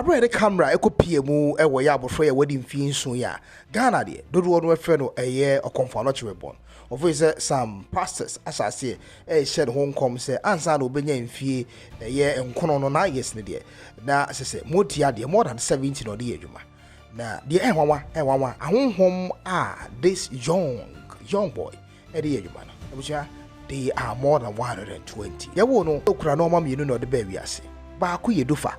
abra de camera ekopie mu ewo ya abofra ya wadi mfie nso ya Ghana de dodo no efe no eye okonfo no chirebon of is some pastors asase share home come say ansa na obenya mfie eye enkono no na yes ne de na sese motia de more than 70 no de adwuma na de enwanwa ahonhom this young boy e de adwuma no ebucha they are more than 120 yawo no okura no mienu no de ba wiase ba ko yedufa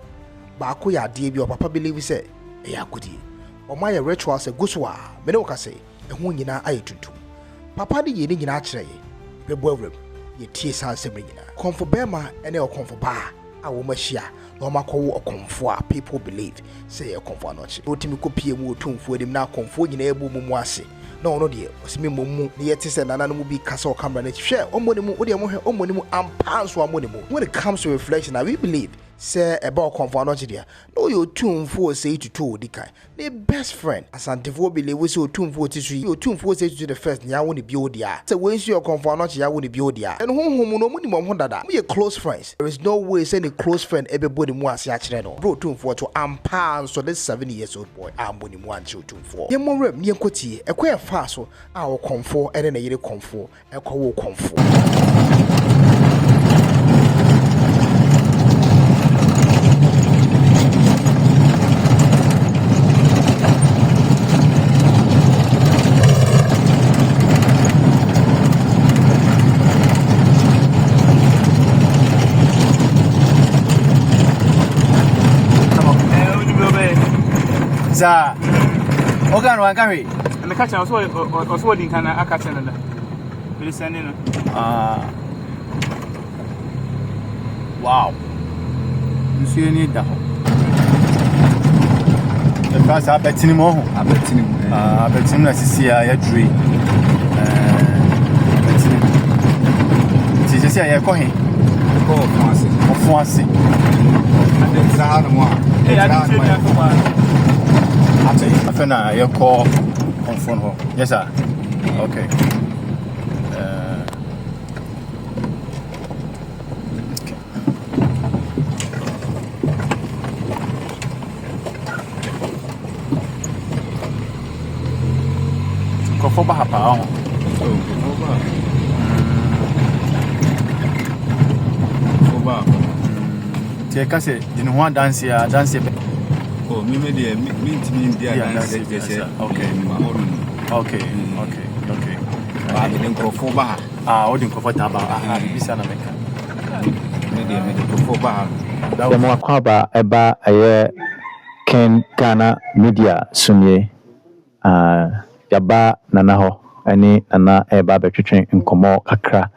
ba ko ya de bi o papa believe say e yakodi o ma ye rituals eguswa me ne okase ehun nyina ayetuntum papa de ye ni nyina akire ye bebo awrem ye tie sansem nyina konfo bema ene okonfo ba a wo mahia na o makowo okonfo a people believe say e konfo anochi otimi kopie mu otumfo edim na konfo nyina ebu mu ase na ono de osimi momu ne yete se nana no mu bi kasa o camera na hwe omoni mu ode mo hwe omoni mu ampanso amoni mu when it comes to reflection now we believe say about konfo anochi dia no you otumfo say to dikai the best friend asantefo believe we say otumfo tisu you otumfo say to the first nya wo ne bi odia say when you konfo anochi ya wo ne bi odia and honhom no mu ni mo ho dada we close friends there is no way say the close friend everybody mu ase a kire no bro otumfo to ampanso this 7 years old boy amboni mu anche otumfo ye mo rem ne enkotie ekwe fa so a wo konfo ene na yire konfo ekwo wo konfo Za ogan wan kan we me ka cha so din kana aka cha nana me send no wow nsuo ni da ho e fa sa betini mo ho betini na sisi ya dure betini ti sisi ya ko he ko fonse ade za no mo I think you call on phone. Yes, sir. Okay. Go for Bahapa. Take us in one dance here, dance. Oh, me dia dance okay. Ba de nkrofo ba. O de nkrofo ta ba. Bisa na meka. Me dia nkrofo ba. Da mo akwaba eba aye Ken Ghana Media sumye yaba nana ho ani ana eba betwetwen nkomo kakra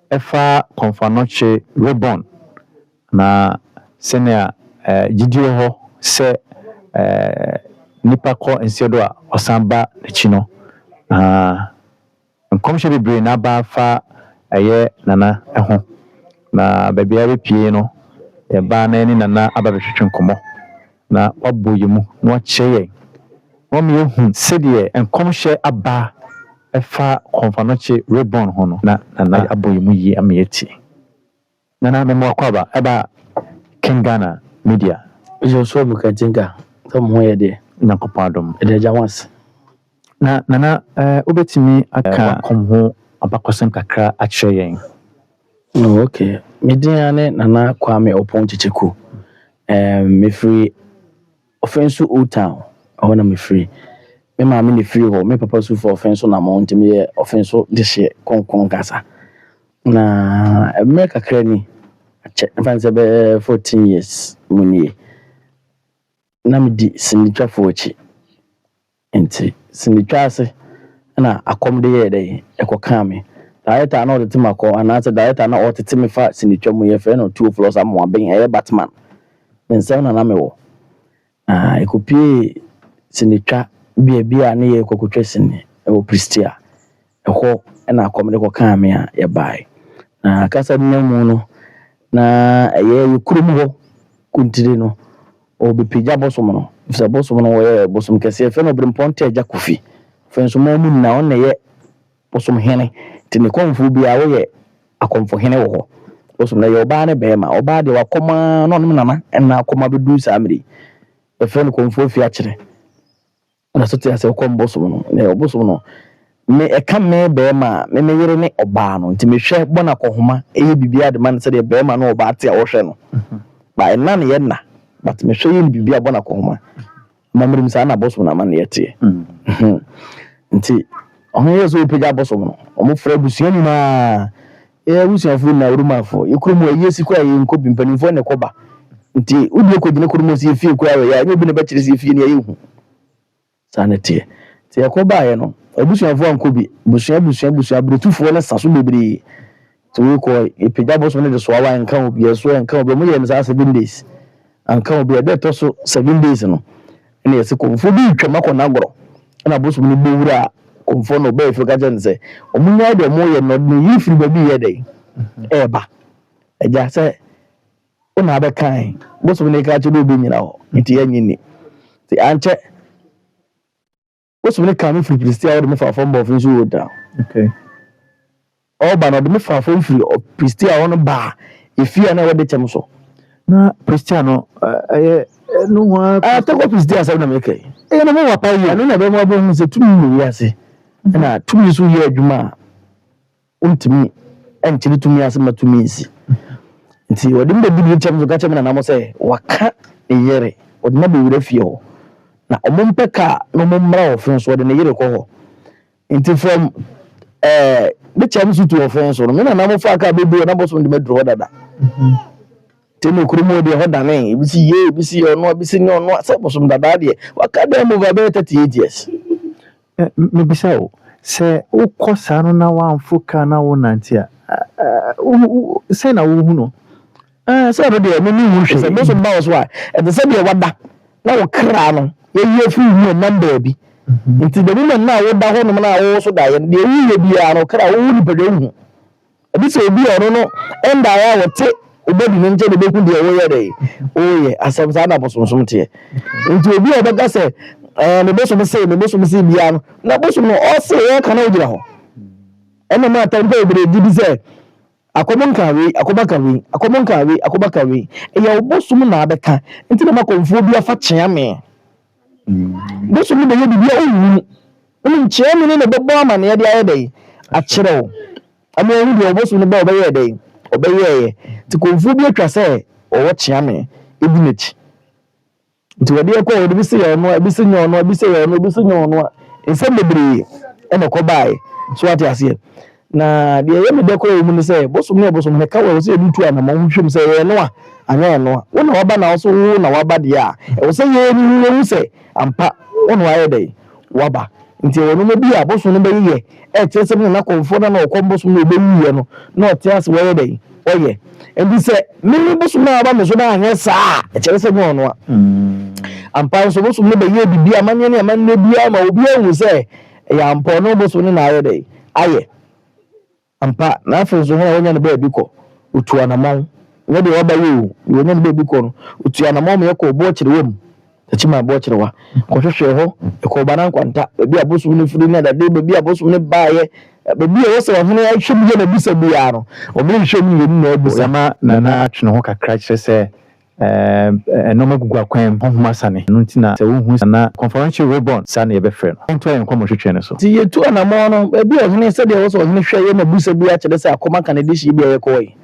efa konfanoche reborn na senior gidio ho se nipa ko ensiedo a osamba chino nkomhye bebre na ba fa aye nana eho na babia bepie no e ba na ni nana aba betwetwen komo na waboyimu na wacheye wome hu sedie nkomhye aba efa konfanoche reborn hono na nana aboyimu yi ameti nana memo akwaba eba King Ghana Media je so bukatinga tomo ye de nakopardom de jawans na nana obetimi aka komho abakosem kakra acheyen no okay mediane nana kwame oponchicheku me free offense old town I wanna me free me ma me free ho me papa su for offense na mount me offense this year konkon gasa na America krani ache fanse be 14 years muni na me di sinitwa fochi enti sinitwa ase na akomde ye dey ekoka me director na odete mako anase director na odete me fa sinitwa mu ye fe no 2 floors am wa ben e Batman nsem na me wo ekopie sinitwa bia na ye kokotwa sini e wo Pristia eho na akomde ko ka me a ye bai na kasa nyamu no na ye yukrum ho kuntire no obepija bosom no fisa bosom no wo bosom kese fe no bremponte aja kofi fe nso mamu na on ye bosom hene tini konfu bia wo ye akomfo hene wo bosom na ye oba ne be ma oba de wakoma no no nana na akoma bedu samri a friend come for fiachere na so te ase ko mbosom no na obosom no me e ka me be ma me yere ne oba no nti me hwe bona kohoma e bibia de man se de be ma no oba te a wo hwe no ba na ne ye na but me hwe ye bibia bona kohoma mamrim sa na bosom na man ye te nti on ye so peja bosom no omo fra busia ni ma busia fu na urumafo yekrumu yesi kwa ye nko bimpanifo ne koba nti udi ko gine kurumu si fie kwa ya nyobi ne ba kire si fie ne ye hu sanete ti yakoba ye no abusuafo ankobi busia brutufo na saso bebre to we ko epeja boso ne de so awa nkan obi eso nkan obi mo ye misa 7 days ankan obi de to so 7 days no ene yesi konfo bi twema ko na goro na boso ne bewura konfo no be fika je nse omunya de mo ye no ne yifiri ba bi ye de eba eja se ona abe kan boso ne ka che do be nyina ho nti ya nyini ti anche boso ne ka me free priestia o de me fa fo mbo fin so da Okay. Oba no de me fa fo free o priestia o no ba efia na we de chem so Na Cristiano no wa ta ko priestia sa na me kai no mo wa pa yi no na be mo bo hu se tumi no ase na tumi so ye adwuma untimi enchiri tumi ase ma tumi isi nti wodi mbe bi chem so ka chem na mo se waka eyere wodi na be wura fie ho na omompe ka no mommra ofin so wodi na yere ko ho nti from the chem so to ofin so no me na mo fa ka be bi na bo so ndi medro dada temi kurumo de ho dane bisi ye bisi ono bisi ni ono se bo so dada de waka dem over 38 years me bisa o se ukosa no na wamfuka na wo nanti a se na wo hu no se no de me ni hu hwe se bo so ba so a e se de wada na wo kra no ye fi hu number bi nti de woman na wo da ho no na wo so da ye de wu bi a no kra wo ni pede hu e bi se obi ono no enda ya wo te obedi ne nche de beku de wo ye de oye asem sa na bosomsom te nti obi obega se me bosom se bia no na bosom no o se ye kana ogira ho ene ma ta mpe obere di bi se akomonkawe e ya obosom na abeka nti na makomfo bia fa kyea me bosom be ye bibia owu nkyea me ne bebo ama ne ye de aye de a kyerɛw ama owu de obosom ne ba obeye de obeye ti komfo bia twa se owo kyea me ebi nechi nti wadi ekọ wadi bi se ya no bi se nyo no ensem bebre ene ko bai so ati ase na de ye me de ko mu ne se bosom ne ka wo se edu tu ana ma hwehwem se ye no a anya no a wona waba na so wo na waba de a e wo se ye ni hu se ampa wona wa ye de waba nti wo no me bi a bosom no be ye e che se na komfo na ko bosom no be ye no na o ti ase wo ye de oye ebi se me bosom na waba me so na anya sa e che se nyo no a ampa so bosom no be ye bibia manye ne man ne bia ma obi ahu se ya ampa no bosom no na aye de aye ampa na afi so ho wonya ne ba bi ko otu anamon ne de waba ye wonya ne ba bi ko no otu anamon me ko bo kire wom tachima bo kire wa ko hwehwe ho e ko bana kwanta bi abosom no firi na da de bi abosom ne baaye bebi e wose ho na hwe bi na bisa bia no obi hwe mi ni na bisa ma na atwe ho kakra kire se no magugu akwan honhoma sane no ntina se wo hu na conference reborn sane ye be frɛ no ento en komo hwehwe ne so ti yetu anamon no bebi o hene se de wose ho ne hwe ye na bisa bia kire se akoma kan de shi bia ye ko yi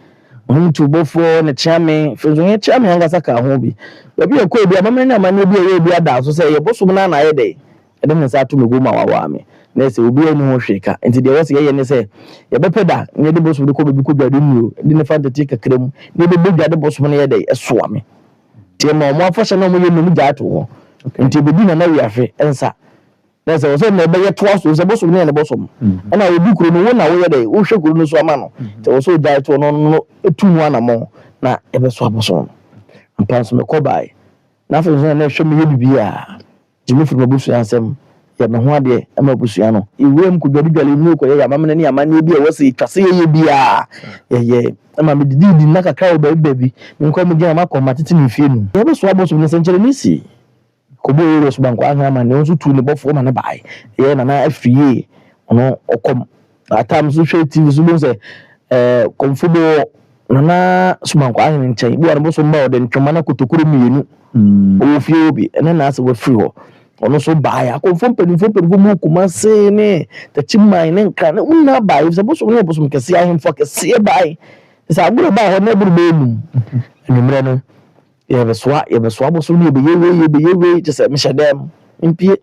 ohun tubofo ne chiame fezo ye chiame anga saka ho bi bebi e ko bi amama na amane bi ye bi ada so se ye bosom na ye de e de sa to me go ma wa me na se obi enu ho hweka enti de wose ye ne se ye bepeda ne de bosom de ko bebi ko dwade nu de ne fantasy kakram ne de dwade bosom na ye de eso ame tie ma mo afasha na mo ye nu gya to ho enti bebi na wi afe ensa na se wose na be ye to aso se bosom ne bosom na obi kuro no wo na wo ye de wo hwe kuro no so ama no te wo so gya to no etu mu anamo na e be so abosom ampanso me ko bai na afa so na hwe me ye bibia jimi fi mabusu ansem ya me ho ade e mabusu ano iwem ku dwale nu ko ya mamane ne amane bi e wose twase ye bia ye ama me didi na kakra o baby me nko me gina makọ matete ne fie nu ye be so abosom ne senchere nisi ko bo yoro so banko aha ma ne onso tu ne bofo ma ne bai ye na na afie ono okom atam so hwe tv so bo se komfudo na so banko aha ne nchen bi wa bo so mba o de ntwoma na kotokoro mienu o fie obi ene na ase we free ho ono so bae akonfo mpanimfo mu kuma se ne tachiman ne nkra ne unna bae se boso ne boso mkese ahemfo kese bae se aguro bae ho na buru beenum enumre no ye beswa boso ne yebeyewe je se mehedem impie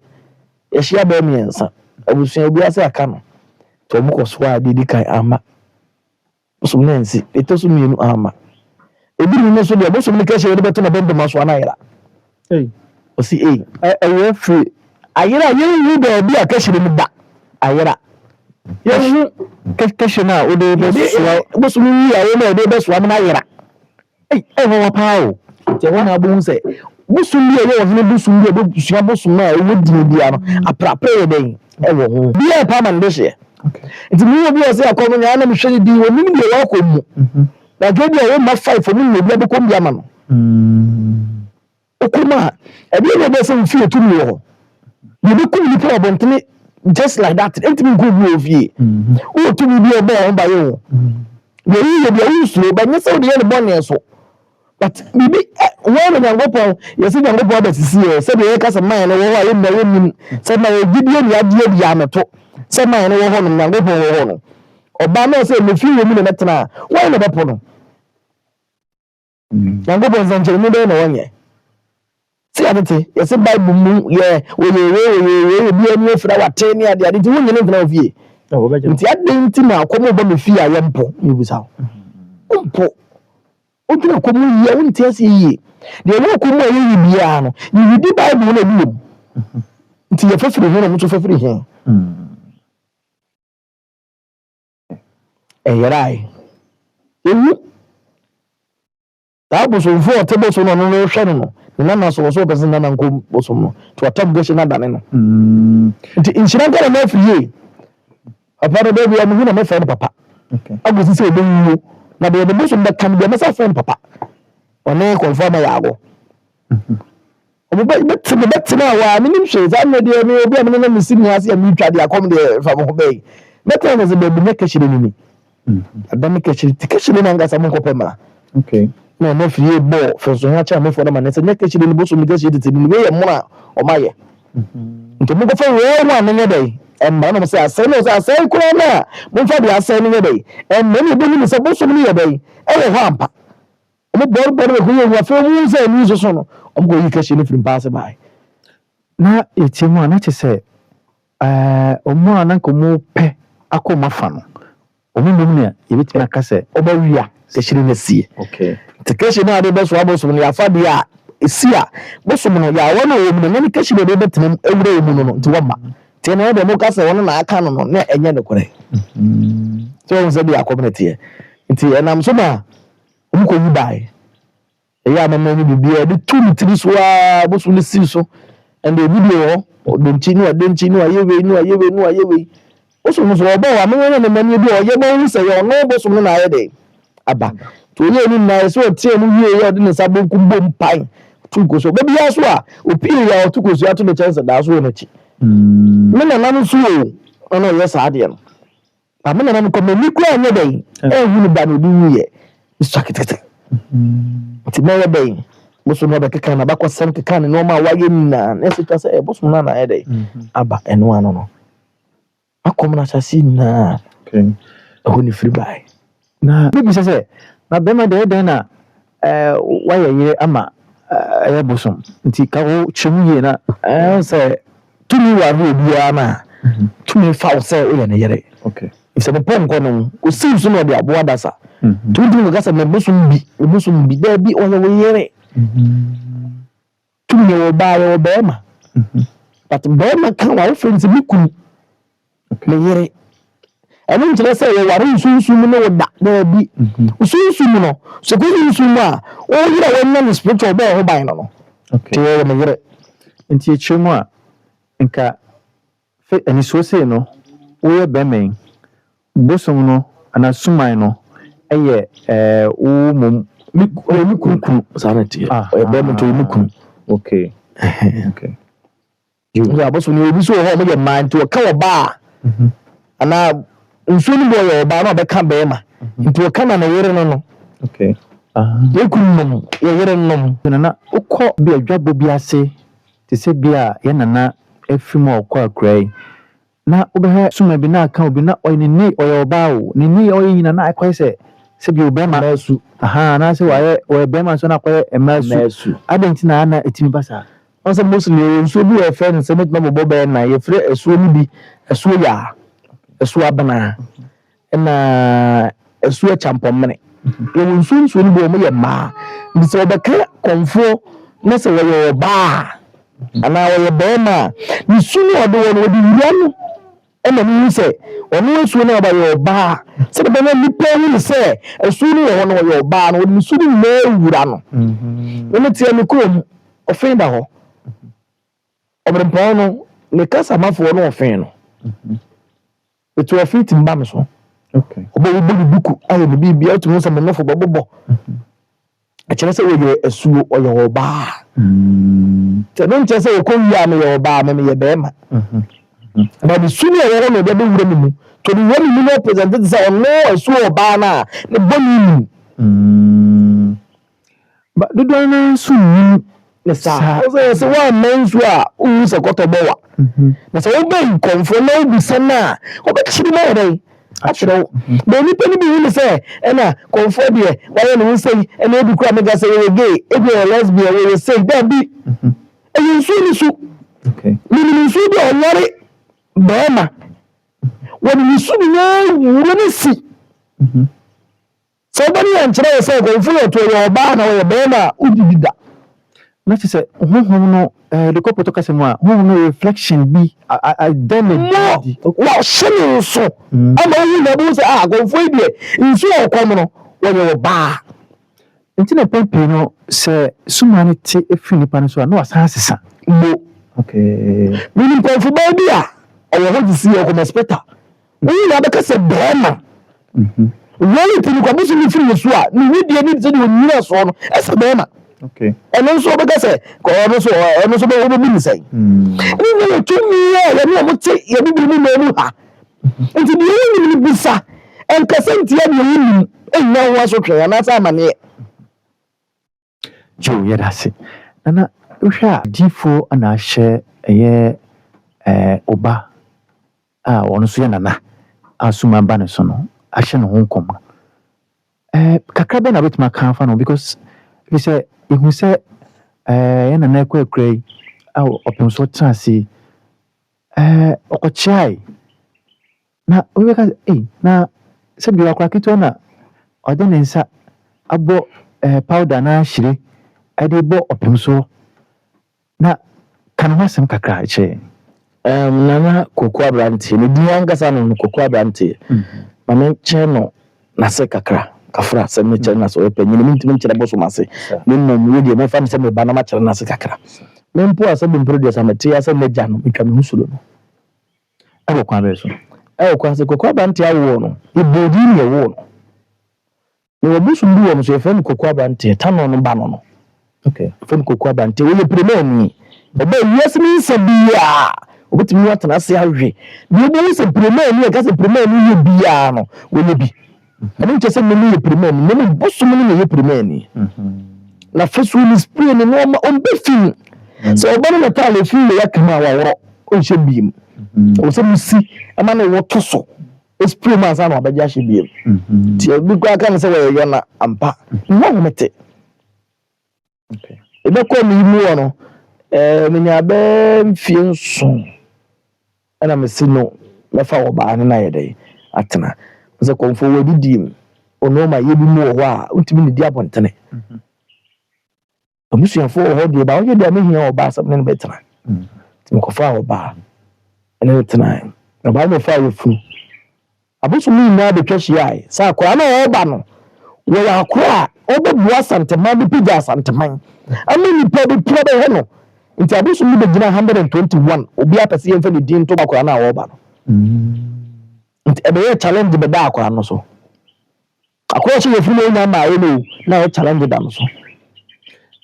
ye hia ba miensa abusua obi ase aka no to mu koso a didi kan ama boso ne nsi etoso mienu ama ebi ni so de boso ne ka hye de beto na bendo maso ana yera o si aye free ayera ye de bi akashire mi da ayera ye kashina o de boso ni aye na de beso am na ayera ho pao je wona bu nse boso ni aye wo ne boso ni de sua boso na e wodi bia no aprapra ye den wo ho bia pa man de hye nti mi obi o se akono nya na mi hwe di woni mi de wa komu na gbe dia wo ma 5 oni mi bia be komu bia ma no okuma ebi na be say fie to me ho you be cool people abontene just like that entimi go bi ofie o to me bi oba ho ba ye ho ye bi o slow ba nyese o de ye bonne so but bibi when Nyangopo you see Nyangopo be sisi e say be kasa man no wo aye na ye nim say na ye gidie ni adie bia meto say man no wo ho no Nyangopo wo ho no oba na say me fie mu ne metena wo na be po no Nyangopo nsanche mu be na wonye see adete you say Bible mu ye we bi anu efra wate ni ade ade ti wonye ne tena ofie nti ade nti na akomo ba me fie aye mpo me bisa mpo otuna komu ye wonti ase yi de wo komu ayi bia no yi di Bible na bi nti ye fafiri ho na muto fafiri he yerai ewu ta bo so fo tebo so no no hwe no na so so person na nko boso no to atam go na dane no nti inshira ga na afiri apara baby am hu na me fa papa agosi se obo wu na de boso mba kam de mesa fa papa one confirm ya ago obo ba bet na wa minim hwe za na de me obi am na misini ase am twa de akom de fa mo be better na ze baby ne kashire ni adam kashire tikashire na ngasa mo ko pemra no no fie bo feso nya cha me for na man se nya kashire ni boso mi kashire tete ni we ye mo na o maye nto mo ko fa we wa na nya dai emma no se asai no se asai ko na mo fa de asai ni dai emma ni bo ni se boso mi ye dai e ho ampa mo bor ko ye wa fe mu se ni so no o go yi kashire ni film pass by na etimu ana che se o mo ana ko mo pe akoma fa no o mo mu ne ye bitima ka se o ba wia kashire na sie te kashire na de beso aboso ni afa de a esia boso no ya wona o mu ne kashire de betima ewure mu no nti wama te na de mo ka se wona na aka no na enye ne kore so on se dia community nti enam so na o ko yi bai ya mama ni bibia de tu ni tri so a boso ni si so and the video donchi ni ayewe boso no so obo wa me ne mani bi o ye bo se yo no boso no na aye de aba to ye ni na so tie mu wie ye de ne sabo kumbo mpan tu ko so bebi aso a opi ya tu ko so ato ne chance da so na chi me na nanu so o no ye sa de no ba me na nanu ko me ni kura anye de hu ni ba no du ye sakete ti me be boso no be keka na ba kwa sem keka no ma wa ye na na se twa se boso na na aye de aba eno ano no akom na chasi na ho ni free buy na bibi se na be ma de na wa ye ama ya bosom nti ka wo chemu ye na se tumi wa ro bia na tumi fa wo se o ye na yere if se pon ko no o sim so no de abo dasa tumi ga se na bosom bi da bi o ye wo yere tumi wo ba yo be ma but be ma kan wa friends bi kun le yere enu ntire se ye ware nsunsu mu no da bi nsunsu mu no so ko nsunsu mu a o yire wo na spiritual be ho ban no te ye me yire nti echemu a nka fe ani so se no wo ye be men bosom no ana suman no eye wo mum mi kunkun sanity e be mo to mi kun okay you aboso ni obi so ho mo ye man to ka wo ba ana nsuo ni boy o ba na be ka be ma nti o ka na yere no Yekunum ye yere nom nana ukọ bi adwabo bi ase te se bi a ye nana efim okọ akrai na obehe suma bi na aka obi na oyini oyoba o ni oyi na akwai se bi obema masu na se waye obema so na akwai emasu adenti na etimi basa onse muslim nso bi e friend se metma bobo be na ye frɛ esuo ni bi esuo ya esuo abana na esuo champomene ye nso ni bo mo ye ma bi se obeka konfo na se wo ba ana wo be ma ni sunu odo wo di wura no ena ni se onu esuo na ba yo ba se be na nipa hu se esuo ni wo no yo ba no ni sunu na wura no ni tie ni krom ofenda ho obrempon no ne kasa mafo no ofen no etu ofiti mba me so okay obo buku ayo ni bibia otu so me nofo bobo a kire se wo ye esuo oyo ba te no nche se okon ya me yo ba me ye be ma ba di sunu yo no be wura mi mu to di woni mi no present say ono esuo ba na ne boni mu ba dodo na sunu sa so wa mensu a unu se kotobowa na so be konfo na obi sana obi kishiri ma dai achiro be ni pani bi ni se na konfo de wa ye no say na obi kura mega say we gay e be lesbian we say that be e yinsu ni su okay ni su de olori be ma woni su ni na wuro ni si so be ni anchira say konfo to yo ba na we be ma udidida na ti se honhom no de kopo to kase mu a honhom no reflection bi identity wa shene so ama wu na bu se gonfo die nsu okom no wo ba nti na pepe no se sumani ti efi nipa no so na wasan sesa mo okay mini konfo ba bia owo ho disi o ko spectator wu na be kase brema wọ́n ti ní kwa musu ni fi so a ni widie ni se ni onira so no ese brema okay eno nso be kase ko ono so be wo bi ni sai ni to ni ya ni mo ti ya bi ni mo ha nti bi ni bisa en kase nti ya ni ni enna wa so twa na sa amane jo ya dase nana uhwa difo ana hye eye oba a wono so ya nana asuma ba ne so no ahye no honkom kakra be na betima kan fa no because we say ihu say yana na kwa krai aw opem so transi okochai na we ka na se bi akwa kito na ode ne nsa abo powder na hire ade bo opem so na kan wasem kakra che nana kokwa abranti ni di angasa no kokwa abranti mama cheno na se kakra kafra se me chena so epanyi ni ntimi nkyere boso mase me mmom we de me fa se me ba na ma kyere na se kakra me mpo asa be producer amete asa me gya no metwa me husulo no abo kwa be so kwa se kokwa abranti awo no ibodi ni awo no me obusu ndu wo so efa ni kokwa abranti tano no ba no okay efa ni kokwa abranti we premier ni oba yes mi se bia obetimi watana se ahwe bi obo se premier ni ka se premier ni ye bia no we ne bi ani nche se meni ye premier ni meni bosu meni ye premier ni na fesu ni spray ni no on be fin so oba na tale fin le yakama wa woro on hye biem o se musi ama na wo toso spray ma sa na obaja hye biem ti bi kwa kan se we yo na ampa no mete okay ebe ko mi mu wono menya be mfie nso ana mesino mefa wo ba na yede atena se konfo we didim ono ma ye bi mu ho a untimi ne di abontene amusuafo ho de ba wo de me hia wo ba asem ne betena tim ko fa wo ba ene tena na ba me fa wo fu abusu mi na be twahyi ai sa akora na wo ba no wo ya akora obebua santema bi pija santeman ameni pe bi pro be he no nti abusu mi be gina 121 obi apese yemfa ne din to akora na wo ba no nti ebe ye challenge be da akora no so akora chi ye fu no ma ye no na ye challenge da no so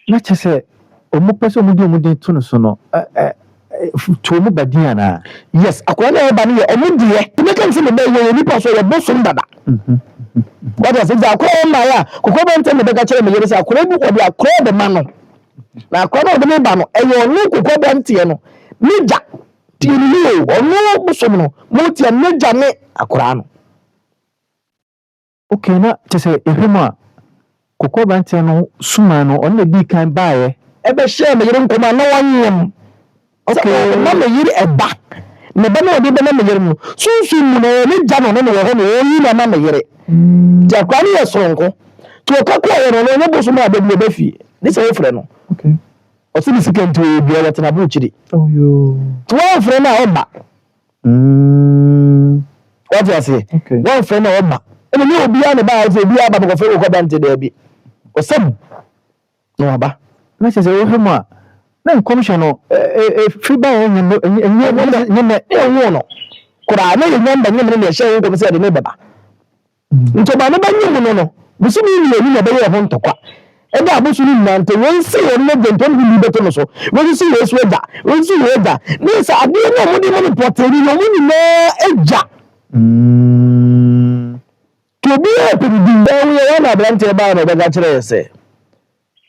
na chese omo pese omo di to no so no to mo badin ana yes akora na ye ba no ye omo die me kan se me be ye ni pa so ye bosom dada What was it? I call my Cocoban and the Becca Mills. I could have called the man. Now, call the Mabano, and you know Cocoban Tiano. Ninja. Tinu or no Busono. Multi and Ninja a Corano. Okay, na kyese ehema kokko bantia no suma no on the kan baaye Ebe share me yere nkoma na wanyem. Okay, na me yere eba. Me ba na odi be na me yere mu. Sunsun mu no ne ja no ne wo ho no yi na me yere. Ja kwa ni yesonko. To kakwa yere no ne boso ma be be fi. Ni se ofre no. okay O si second to bi o tena bu chiri. oh yo To ofre na oba. What you say? okay One friend na oba. Ene ni obi a ne ba se bi aba ko fe ko bante da bi. O sam. No aba. na kyese ehema na nkomhye no free baa enye no kura na nyamba nyamba ne hye ko se de ne baba nto ba ne ba nyimu no busu ni na be ye ho ntokwa e ba busu ni na nto won se ye ne de nto ni beto no so won se ye so da won se ye da ni sa ade no mo di mo poteri no mo ni na eja to bi e pe di we na brante ba na be ga kire yese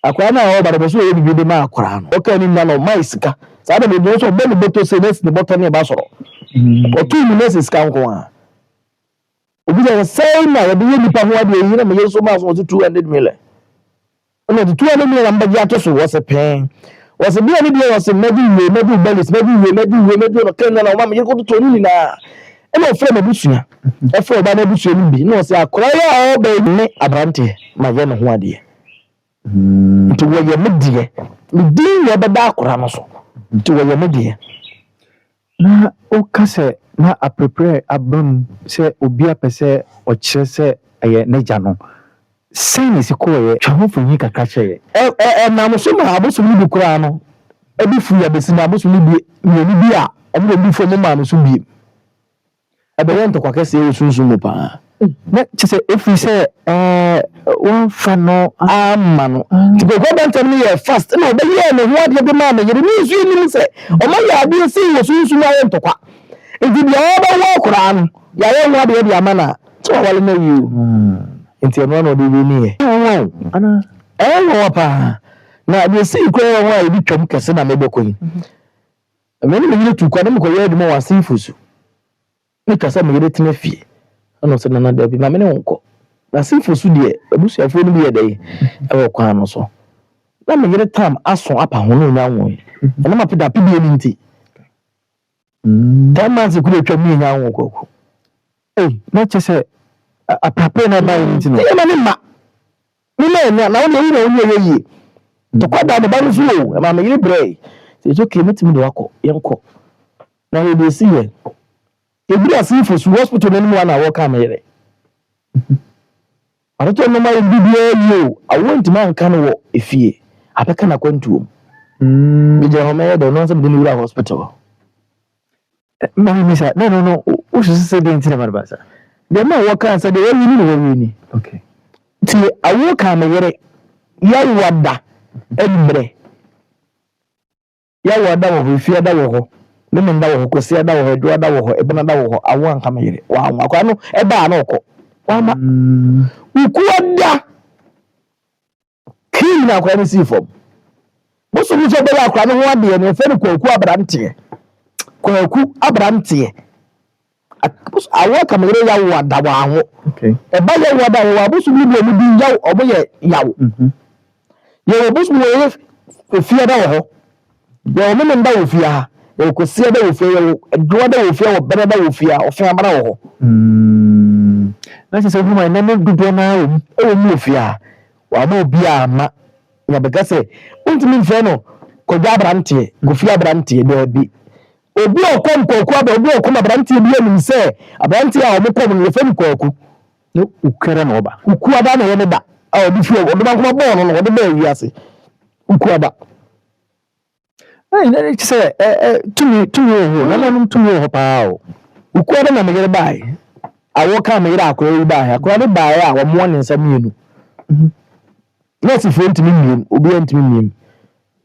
akwa na ho ba so ye bi de ma akora no o ka ni na no mai sika sa da be so be ni beto se nes ni boto ni ba soro o tu ni nes sika nko a obi je say na ye bi ni pa ho ade yi na me yeso ma so 200 million no 200 million mba ji ato so was a pen was a bi ani bi was medu balance medu no kan na o ma me ko to ni na e mo fre me busua e fre ba na busua ni bi no se akora ya o be ni abrante ma ye no ho ade nti wo ye medie medin ye beda akora no so nti wo ye medie na o kase na a prepare abam se obi apese o kire se eye neja no sen isi ko ye twahofo yi kakra kye na mo so ma aboso ni bi kura no e bi fu ya besi na aboso ni bi bi a omo bi fu mo ma no so bi e be yento kwa kase e sunsun mo pa na kyese efi se one fano amano to go back to me fast no be ye no ho ade be ma me yere ni su ni se o ma ya bi se wo sunsun na yento kwa nti bi o ba wo kura no ya ye ho ade be amana to wale na wi nti no no de bi ni e ana wo pa na bi se ko wo a bi twam kese na me be ko yi me ni me yire tu kwa na me ko ye de mo wa sinfusu ni kasa me yire tena fie ana se na da bi ma me ne wonko na sinfusu de abusuafo ni bi ye dai e wo kwa no so na me yire tam aso apa ho no nya won na ma peda pedi ni nti tamanzi kule twam nya won ko na kyese apape na ba nti no e ma ni ma ni na wo ne yi to kwada de ba no so e ma me yire brei se so ke metimi de wako yenko na we dey see here e bi asifo su hospital no mu na wo ka me yire arato no ma bibia yo awonti man kan wo efie abeka na kwantuom bi je ho me de no so de ni wura hospital ma mi sa no o se de nti na marbasa de ma wo kan sa de wo ni okay ti awo ka me yire ya wada embre ya wada wo fie da wo ho me me da wo ho kwesi da wo ho do da wo ho ebena da wo ho awo anka me yire wa anwa kwa no e ba na okọ wa ma ukuada kina kwa ni sifom bo so ni so be akwa no ho ade ne fe ni kwaku abrantie awo ka me yire ya wada wa ho okay e ba ya wada wa bo so ni bi mu yaw obo ye yaw ye bo so wo fie da wo ho ye mo nda wo fie ha ye ko sie da wo fie ye do da wo fie wo bere da wo fie o fie amara wo ho na kyese hu mai na me dudo na e wo mu fie ha wa ma obi ama ya be kase untimi fie no ko gba abrantie go fie abrantie da bi obi okom koku aba obi okom abrantie bi anim se abrantie a o mo kom no fe ni koku no ukere na oba uku ada na ye ne da a obi fie obi ba kuma bo no no de ba wi ase uku ada na kyese tumi ho na tumi ho pa o uku ada na me yere bai awo ka me yere akoro bai akoro de bai a wo mo ne nsam yenu na si fo ntimi miem obi ntimi miem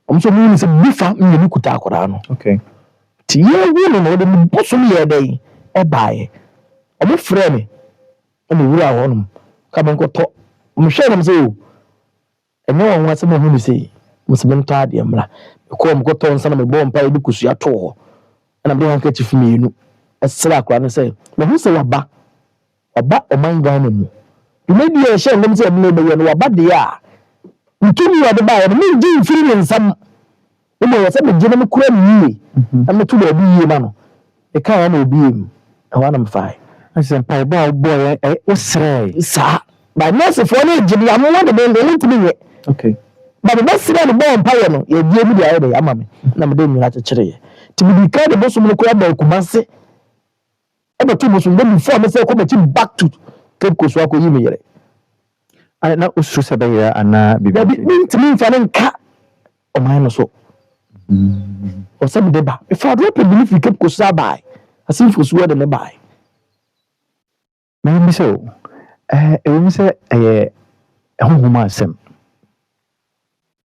omso mu ni se bifa miem kuta akora no okay ti ye wi no de boso mi ye dai e bai omo frɛ me e me wura ho no Come go talk. Michelle, I'm saying, and no one wants someone who say, Must be tired, Yamla. Come go to some of the bomb pie because you are tall. And I'm going to get you for me, you know. A slack one say, but who say a ba or mine gun? You may be a shame, let me say, maybe when you are bad, they are. You told me at the bar, and me doing feeling some. You know, some gentleman crime me. I'm not too bad, be man. The car will be him. I want him fine. I said, "Pie boy, what's say, Sir, by mercy for any Jimmy, I'm one of them, they want to be it. okay." But the best thing the bomb pie, no, you gave me the idea, mammy. Number day, you have to cherry. To be kind of bosom of the Kumasi. Ever two bosom before I say, come back to Cape Coast, you may. I know Susabaya and There be mean to me for an cat or mine or so. Or some deba. If I drop a belief, we kept Coast by. As if it was word and a buy. Maybe so. It will say a home sem.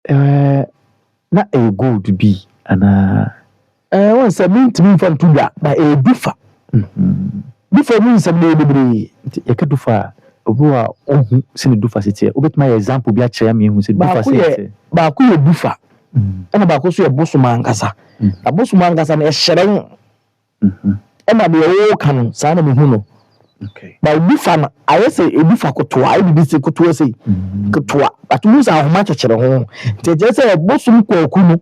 Not a good be and Once I mean to me from Tuga by a buffer. Before me, some baby, you can do far. Who are seen do facility. Obet my example be a chair me who said facility. Baku buffer. And about course, your bossumangasa. A bossumangasa and a sharing. And I be a walk on Sana Mihuno. Okay. By buffer, I say a buffer could try, be say could say, could try, but lose our match at home. They just say a bossum kuno.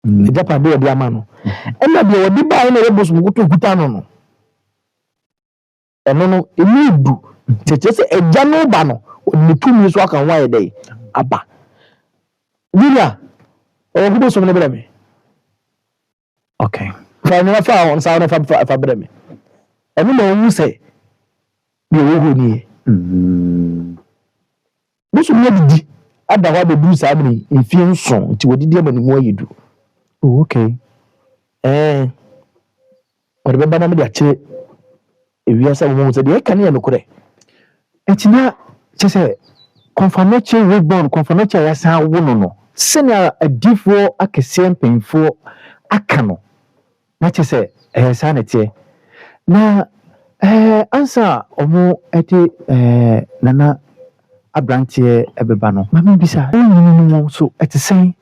The Japan be a diamano. And I be a deba in a bossum go to Gutano. And no, it need do. They just say a jano bano, when the 2 minutes walk and why a day. Abba. Villa, or who does me? Okay. For I never found sound of a breme. And you know who say, you will need. This will not be at the what they do, Sabri, in film song, to what did them anymore you do. Oh, okay. But remember, I'm actually, if you are someone who said, I can't look at it. It's not just a confirmation reborn, confirmation as I won't know. Send a different pain for a canoe. Not just a sanity. Now, answer or more at Nana Abrantier Ebebano. Mammy Bisa, so at the same.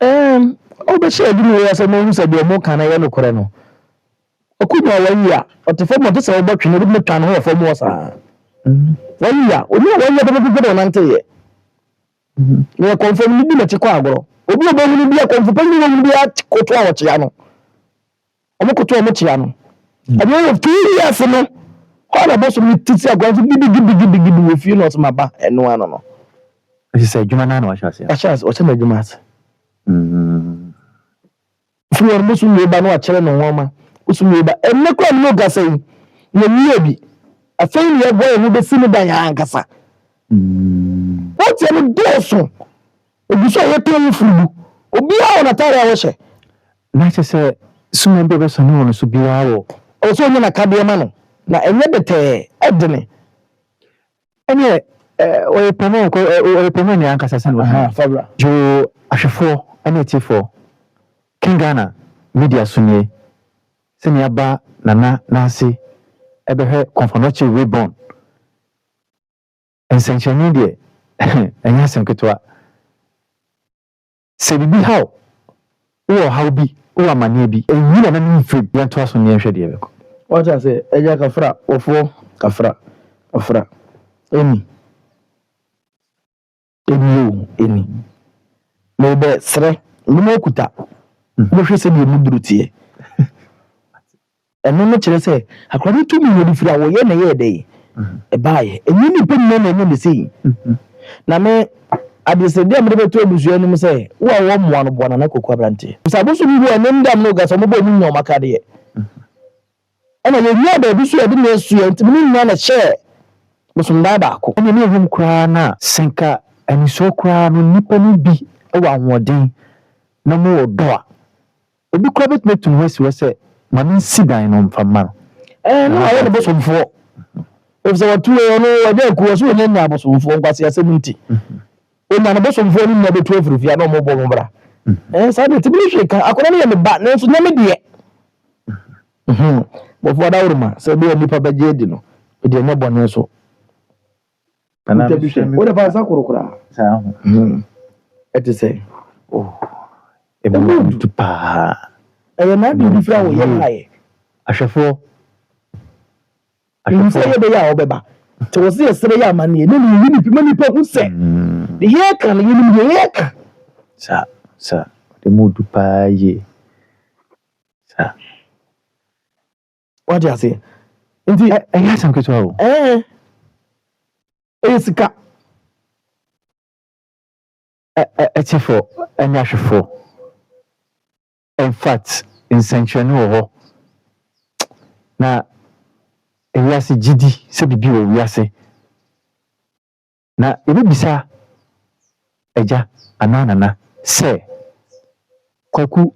Oh, but she didn't know as a man who said, you're more can I look at no. O could not one year, but the form of this about you wouldn't turn her for more, sir. 1 year, only 1 year, but people don't answer yet. You are confirming me at Chicago. Obi will be a confirmation be at Cotua Chiano. Omokoto Mochiano. And you have 2 years, no. All about me teacher going to give with you not my back and no one. No. She said, Jumanano, I shall say. A chance, what's in the Jumas? If you are Muslim, you are not a children or woman. Usumeba, and no crime no gassing. No maybe. A failure boy who be seen by Yankasa. What's your dorsal? If you saw your tongue food, or be out on a tire. Nice say, soon be better known to be our. Also, in a cabiamano. Now, a rebate, Edney. And yet, or a permanent Yankasa, Fabra. Joe Ashafo, and 84. King Ghana, Media Sunye. Seniaba Nana Nancy Eberhe Confonochi Reborn and Sanctuary Media and Yasan Ketua. Say be how or how be or manebi and you are not free beyond to us on the Shady. What I say, a Yakafra or 4 Kafra, Afra. Any. Maybe, sir, no kuta. No, she said you would and no much say, according to me, if you are a day, a buy, and you need put men in the sea. Now, me, I just said, I'm never told you, say, well, one of one and echo quadrant. So I was to be a name that no gas on the bone no Macadie. And I know that this year didn't see and to me none a share was from Nabaco. And you know him cry now, Senka, and so cry no nippany be a 1 more day. No more door. It be crabit me to West West. Mammy sit down from man. And I had a bosom for. If there were 2 or there was one in the bosom for Basia 70. When I bosom for him, never 12 if you are no more bombra. And so I did to be shaken. I couldn't hear the baton, so never dear. But what I would say, be a nipper by Jedino. It did not born so. Nana What about Sakura? Sa. It is say. Emu to pa. I am not doing flower high. Ashafo. You say the ya obeba. To was there say ya money. No, you need money people say. The year can you need the year. Sa. The mood to pa ye. Sa. What do you say? Indeed, I have some control. It's a Echefo, and Yashafo. In fact, in Sanctuary, now, a yasi GD, said the Bill, yasi. Now, it will be sa, Eja, Anana, say, Kwaku,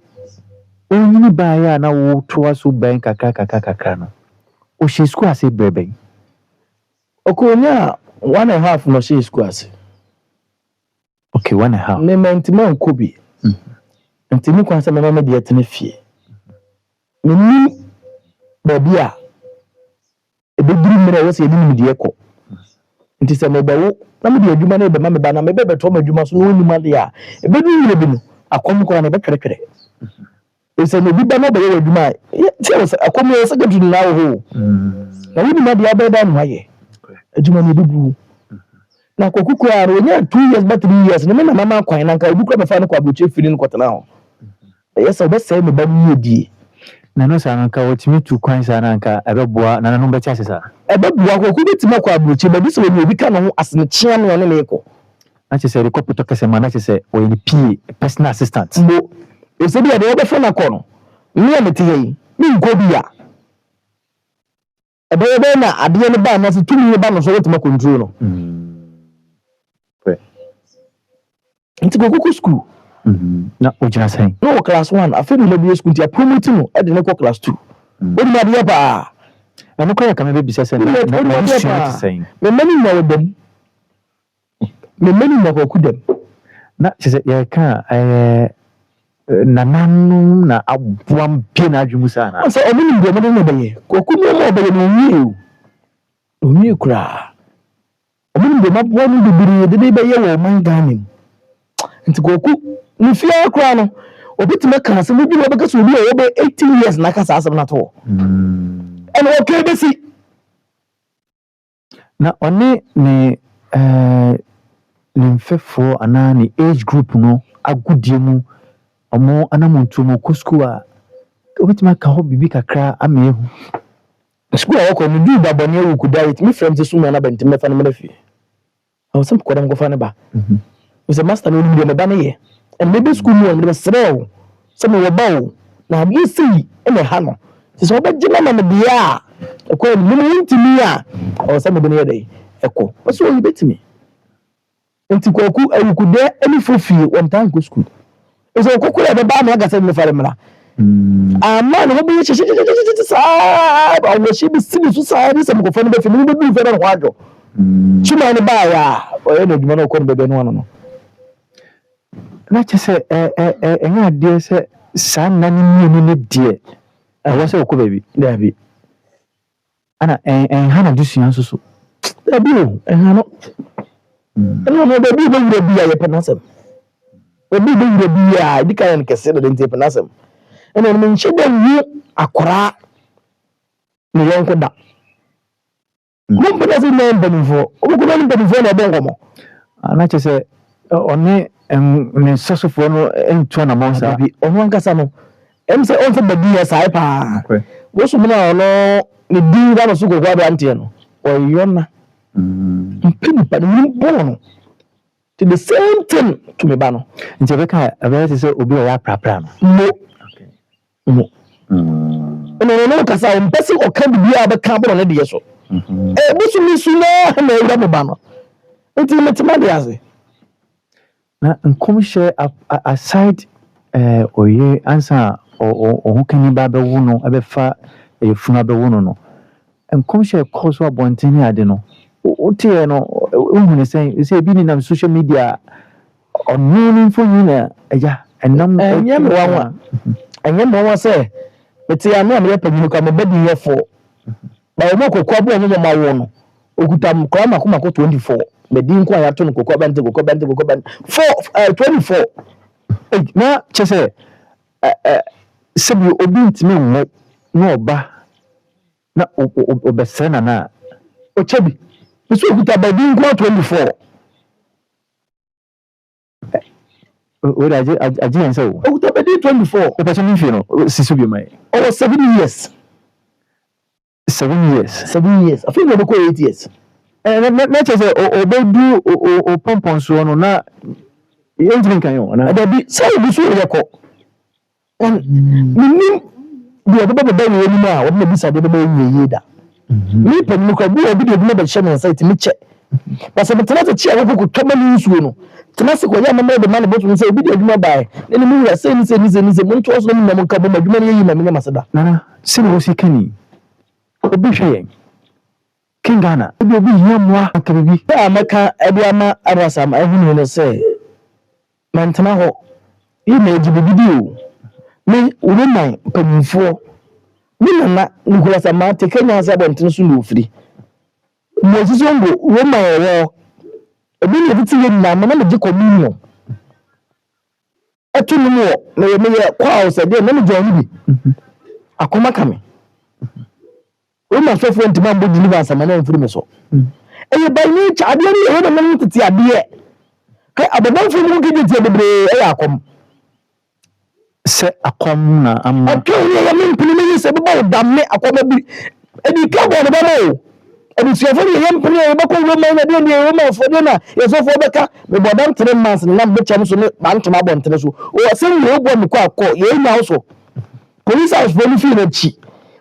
only by ya now to us who bank a kakakakakano. O she squassy baby. Okonya 1.5 no she squassy. Okay, 1.5. Ne mentimon kobi. Ntimi kwansa me mama de atene fie. Menni baby a ebeduru mre wo se edim de ekọ. Nti se me bawo na me de adwuma na be mama ba na me be beto ma adwuma so no onuma de a ebeduru mre bi no akom ko na be twere. Ese no bi ba na be ye adwuma. Ti o se akom ye se gadu na wo. Na wo ma de abeda no aye. Adwuma ni bibu. Na kokuku ara onya 2 years but 3 years no me na mama kwan na nka obi ko be fa no kwa broche firi no kwotena ho. Yes, obe say me ba mi edi. Na no sa nka wotimi tu kwan sa na nka ebeboa na no be chase sa. Ebeboa koku betima kwa broche ba bi se we obi ka no ho asene chia no ne leko. Na chese rekopu to kese ma na chese o ni PA personal assistant. Mo e se bi ade obe fa na ko no. Mi e meti yi. Mi nko bi a. Ebe na ade ne ba na se tumi ba no so wetima control no. Nti kokuku school. Na ojina sai. No class 1 afi no lebi school ti a promote no e de ne ko class 2. Odi ma de ba. Na no kwa kama be bisa sai na sai. Me mani na wodam. Me mani na ko kudam. Na chese ya ka na nanu na abuam pie na adwumu sa na. So omini de mo de be koku no mo be no wi. Omi kura. Omini de mabuam de biri de be ye wo man ganim. Nti koku ni fia kura no obetime kan asem bi wo beka so obi o be 18 years na kasa asem na to and okay be si na one ne mfefo ana ni age group no agudie mu omo anamontu mu ko school a obetime ka ho bibi kakra amehu school a wako ni du da bone wu ku direct me friend so me na bentime fa no me fi awo sem ko dem go fa ne ba is a master no me ba ne ye and maybe school no me srew some we bawo na bi si e me ha no so oba gina na me bia e ko me no ntimi a o some be ne dey e ko so you betimi enti ko ku ayuku de ani fofi on time go school so ko ku e ba me ga se me fare mra ama no be chi sa ba wo shi bi sini su sa ni se mo ko fa no be fi me be fere ho ajo chuma ni ba ya o ye no djuma no ko be no no na chese enya de se sa nani mienu ne de awo se ko baby da bi ana hana dusuan so da bi o hana no no da bi be wura bi ya ye penasem obi be wura bi ya di kan kese da nte penasem ena me nche da wi akora ni yonko da mo penasem na mbanifo obi ko na mbanifo na be ngomo ana chese one ne sosofo no entu na monsa bi ono ankasa no se on se badi ya sai pa wo so mena ono ne din ga no so go kwa antie no o yona mpini pa ni bono to the same thing to me ba no nje beka abere se obi o ya prapra no no no kasa o mpesi o ka bia ba ka bono ne de yeso busu mi su na ewura me ba no nti metima de ase na nkomhye aside oye ansa o hokani ba be wo no abefa efuna be wo no nkomhye course wa bonteni ade no o tie no ohunu say bi ni na social media onu info ni na eja enam enyem wanwa say meti ya me amre panyinu ka me bedi ye fo ba o mo kokwa bu onyo ma wo no okuta mkra makoma ko 24 bedin ko ya to no kokko bente 24 na chese sebi obi ntimi mo na oba na obesena na ochebi bisu okuta bedin ko 24 where aje yense wo okuta bedin 24 o person fi no sisu bi mai over 7 years 7 years I think we go 8 years na chese obedu o pompon so no na yentimi kan yo na da bi sai bisu yeko minim bi obo be ni ma wo be bisa de be yeye da mi pa ni ko bi obi de be hye me site mi che basa me tena che wo ko to mani nsuo no tena se ko ya mama de man botu se obi de adwuma bae ne mu ya se ni mun to so no mun ka bo adwuma ne yi ma me masada nana se wo si kani obi hwe kingana obi yamwa aka bibi ta maka aduama arasa ma ehunu no se mantena ho yi na ejibibi o me uruman pamfo ni nana nukulasa ma te kenya sa bonten so no ofiri Moses Ongo Roma wo ebi ne biti ye na me na me communion etu no mo me ye kwa o se de na me join bi akoma kame Roma so fo ntima mbo deliver asama na ofiri me so eye by ni cha ade ni ye na me tete ade kai ababan fo mu gidi tie bebre eye akom se akom na amma akon ye me mpini me se beba damme akoma bi edi ka bo ne ba mo edi tiafo ye mpini ye ba ko Roma na de ne Roma fo de na ye so fo beka me bodam 3 months na me cham so ne ba ntoma bo ntene so o se ye bo me kwa akọ ye nya so police house fo ni fi na chi